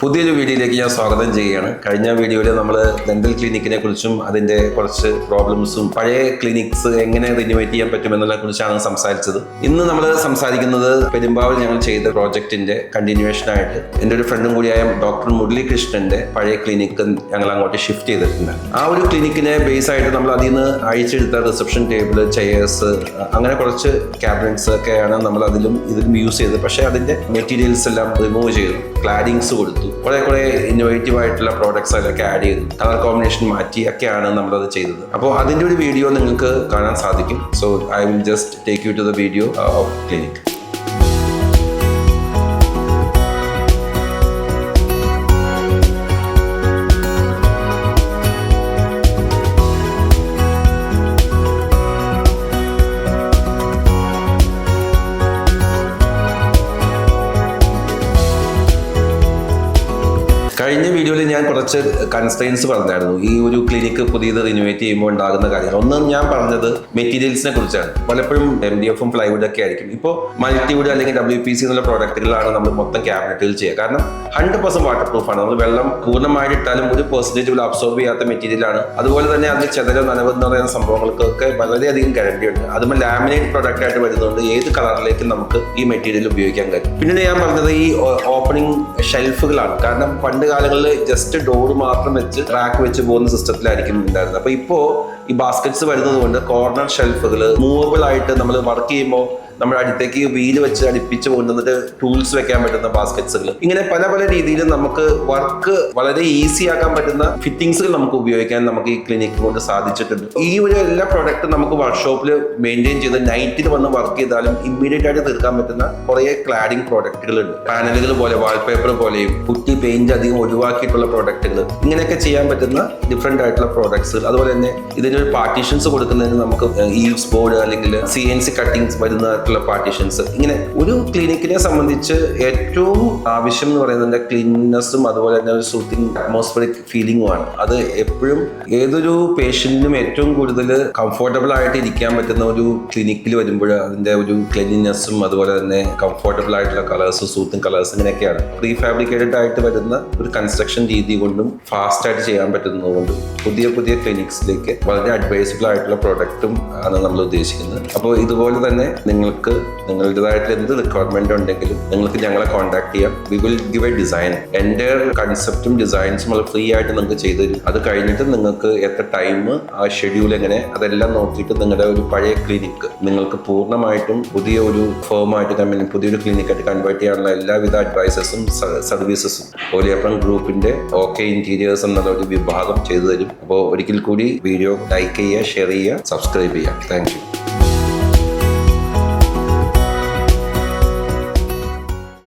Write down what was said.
പുതിയൊരു വീഡിയോയിലേക്ക് ഞാൻ സ്വാഗതം ചെയ്യുകയാണ്. കഴിഞ്ഞ വീഡിയോയിൽ നമ്മൾ ഡെന്റൽ ക്ലിനിക്കിനെ കുറിച്ചും അതിന്റെ കുറച്ച് പ്രോബ്ലംസും പഴയ ക്ലിനിക്സ് എങ്ങനെ റിന്യൂവേറ്റ് ചെയ്യാൻ പറ്റുമെന്നതിനെ കുറിച്ചാണ് സംസാരിച്ചത്. ഇന്ന് നമ്മൾ സംസാരിക്കുന്നത് പെരുമ്പാവൂർ ഞങ്ങൾ ചെയ്ത പ്രോജക്റ്റിന്റെ കണ്ടിന്യൂവേഷൻ ആയിട്ട് എൻ്റെ ഒരു ഫ്രണ്ടും കൂടിയായ ഡോക്ടർ മുരളീകൃഷ്ണന്റെ പഴയ ക്ലിനിക്ക് ഞങ്ങൾ അങ്ങോട്ട് ഷിഫ്റ്റ് ചെയ്തിട്ടുണ്ട്. ആ ഒരു ക്ലിനിക്കിനെ ബേസ് ആയിട്ട് നമ്മൾ അതിൽ നിന്ന് അഴിച്ചെടുത്ത റിസപ്ഷൻ ടേബിൾ, ചെയേഴ്സ്, അങ്ങനെ കുറച്ച് ക്യാബിനറ്റ്സ് ഒക്കെയാണ് നമ്മൾ ഇതിലും യൂസ് ചെയ്തത്. പക്ഷേ അതിന്റെ മെറ്റീരിയൽസ് എല്ലാം റിമൂവ് ചെയ്തു, ക്ലാഡിങ്സ് കൊടുത്തു, കുറെ ഇന്നോവേറ്റീവ് ആയിട്ടുള്ള പ്രോഡക്ട്സ് അതിലൊക്കെ ആഡ് ചെയ്തു, കളർ കോമ്പിനേഷൻ മാറ്റി ഒക്കെയാണ് നമ്മളത് ചെയ്തത്. അപ്പോൾ അതിൻ്റെ ഒരു വീഡിയോ നിങ്ങൾക്ക് കാണാൻ സാധിക്കും. So I will just take you to the video of clinic. കഴിഞ്ഞ വീഡിയോയിൽ ഞാൻ കുറച്ച് കൺസ്ട്രെയിൻസ് പറഞ്ഞായിരുന്നു, ഈ ഒരു ക്ലിനിക്ക് പുതിയത് റിനോവേറ്റ് ചെയ്യുമ്പോൾ ഉണ്ടാകുന്ന കാര്യങ്ങൾ. ഒന്ന് ഞാൻ പറഞ്ഞത് മെറ്റീരിയൽസിനെ കുറിച്ചാണ്. പലപ്പോഴും MDF പ്ലൈവുഡ് ഒക്കെ ആയിരിക്കും. ഇപ്പോൾ മൾട്ടിവുഡ് അല്ലെങ്കിൽ WPC എന്നുള്ള പ്രോഡക്റ്റുകളാണ് നമ്മൾ മൊത്തം ക്യാബിനറ്റുകൾ ചെയ്യുക. കാരണം 100% വാട്ടർ പ്രൂഫാണ്. നമ്മൾ വെള്ളം പൂർണ്ണമായിട്ട് ഇട്ടാലും 1% അബ്സോർബ് ചെയ്യാത്ത മെറ്റീരിയലാണ്. അതുപോലെ തന്നെ അതിന് ചെതലോ നനവ് എന്ന് പറയുന്ന സംഭവങ്ങൾക്കൊക്കെ വളരെയധികം ഗ്യാരണ്ടി ഉണ്ട്. അതുമ്പോൾ ലാമിനേറ്റ് പ്രൊഡക്റ്റ് ആയിട്ട് വരുന്നതുകൊണ്ട് ഏത് കളറിലേക്കും നമുക്ക് ഈ മെറ്റീരിയൽ ഉപയോഗിക്കാൻ കഴിയും. പിന്നീട് ഞാൻ പറഞ്ഞത് ഈ ഓപ്പണിംഗ് ഷെൽഫുകളാണ്. കാരണം പണ്ട് കാലങ്ങളിൽ ജസ്റ്റ് ഡോർ മാത്രം വെച്ച് റാക്ക് വെച്ച് പോകുന്ന സിസ്റ്റത്തിലായിരിക്കും ഉണ്ടായിരുന്നത്. അപ്പൊ ഇപ്പോ ഈ ബാസ്ക്കറ്റ്സ് വരുന്നത് കൊണ്ട് കോർണർ ഷെൽഫുകൾ മൂവബിൾ ആയിട്ട് നമ്മൾ വർക്ക് ചെയ്യുമ്പോൾ നമ്മുടെ അടുത്തേക്ക് വീല് വെച്ച് അടുപ്പിച്ച് കൊണ്ടുവന്നിട്ട് ടൂൾസ് വെക്കാൻ പറ്റുന്ന ബാസ്ക്കറ്റ്സുകൾ, ഇങ്ങനെ പല പല രീതിയിൽ നമുക്ക് വർക്ക് വളരെ ഈസി ആക്കാൻ പറ്റുന്ന ഫിറ്റിംഗ്സുകൾ നമുക്ക് ഉപയോഗിക്കാൻ നമുക്ക് ഈ ക്ലിനിക്ക് കൊണ്ട് സാധിച്ചിട്ടുണ്ട്. ഈ ഒരു എല്ലാ പ്രോഡക്റ്റും നമുക്ക് വർക്ക്ഷോപ്പിൽ മെയിൻറ്റെയിൻ ചെയ്ത് നൈറ്റിൽ വന്ന് വർക്ക് ചെയ്താലും ഇമ്മീഡിയറ്റ് ആയിട്ട് തീർക്കാൻ പറ്റുന്ന കുറേ ക്ലാഡിംഗ് പ്രോഡക്റ്റുകൾ ഉണ്ട്. പാനലുകൾ പോലെ, വാൾപേപ്പർ പോലെയും പുട്ടി പെയിന്റ് അധികം ഒഴിവാക്കിയിട്ടുള്ള പ്രോഡക്റ്റുകൾ, ഇങ്ങനെയൊക്കെ ചെയ്യാൻ പറ്റുന്ന ഡിഫറെന്റ് ആയിട്ടുള്ള പ്രോഡക്ട്സുകൾ. അതുപോലെ തന്നെ ഇതിനൊരു പാർട്ടീഷൻസ് കൊടുക്കുന്നതിന് നമുക്ക് ഈവ്സ് ബോർഡ് അല്ലെങ്കിൽ CNC കട്ടിങ്സ് വരുന്ന പാർട്ടീഷൻസ്, ഇങ്ങനെ ഒരു ക്ലിനിക്കിനെ സംബന്ധിച്ച് ഏറ്റവും ആവശ്യം എന്ന് പറയുന്നത് ക്ലീൻനെസ്സും അതുപോലെ തന്നെ ഒരു സൂത്തിങ് അറ്റ്മോസ്ഫിയറിക് ഫീലിംഗുമാണ്. അത് എപ്പോഴും ഏതൊരു പേഷ്യന്റിനും ഏറ്റവും കൂടുതൽ കംഫർട്ടബിൾ ആയിട്ട് ഇരിക്കാൻ പറ്റുന്ന ഒരു ക്ലിനിക്കിൽ വരുമ്പോൾ അതിന്റെ ഒരു ക്ലീൻനെസ്സും അതുപോലെ തന്നെ കംഫർട്ടബിൾ ആയിട്ടുള്ള കളേഴ്സ്, സൂത്തിങ് കളേഴ്സ്, ഇങ്ങനെയൊക്കെയാണ്. പ്രീ ഫാബ്രിക്കേറ്റഡ് ആയിട്ട് വരുന്ന ഒരു കൺസ്ട്രക്ഷൻ രീതി കൊണ്ടും ഫാസ്റ്റ് ആയിട്ട് ചെയ്യാൻ പറ്റുന്നതുകൊണ്ടും പുതിയ പുതിയ ക്ലിനിക്സിലേക്ക് വളരെ അഡ്വൈസബിൾ ആയിട്ടുള്ള പ്രൊഡക്റ്റും ആണ് നമ്മൾ ഉദ്ദേശിക്കുന്നത്. അപ്പോൾ ഇതുപോലെ തന്നെ നിങ്ങൾക്ക് നിങ്ങളുടേതായിട്ടുള്ള എന്ത് റിക്വയർമെന്റ് ഉണ്ടെങ്കിലും നിങ്ങൾക്ക് ഞങ്ങളെ കോൺടാക്ട് ചെയ്യാം. We will give A design. എൻ്റെ കൺസെപ്റ്റും ഡിസൈൻസും നമ്മൾ ഫ്രീ ആയിട്ട് നിങ്ങൾക്ക് ചെയ്തു തരും. അത് കഴിഞ്ഞിട്ട് നിങ്ങൾക്ക് എത്ര ടൈം, ആ ഷെഡ്യൂൾ എങ്ങനെ, അതെല്ലാം നോക്കിയിട്ട് നിങ്ങളുടെ ഒരു പഴയ ക്ലിനിക്ക് നിങ്ങൾക്ക് പൂർണ്ണമായിട്ടും പുതിയ ഒരു ഫേമായിട്ട് പുതിയൊരു ക്ലിനിക്കായിട്ട് കൺവേർട്ട് ചെയ്യാനുള്ള എല്ലാവിധ അഡ്വൈസസും സർവീസസും ഓലിയപ്പൻ ഗ്രൂപ്പിന്റെ OK ഇന്റീരിയേഴ്സ് എന്നുള്ള ഒരു വിഭാഗം ചെയ്തു തരും. അപ്പോൾ ഒരിക്കൽ കൂടി വീഡിയോ ലൈക്ക് ചെയ്യുക, ഷെയർ ചെയ്യുക, സബ്സ്ക്രൈബ് ചെയ്യുക. Thank you.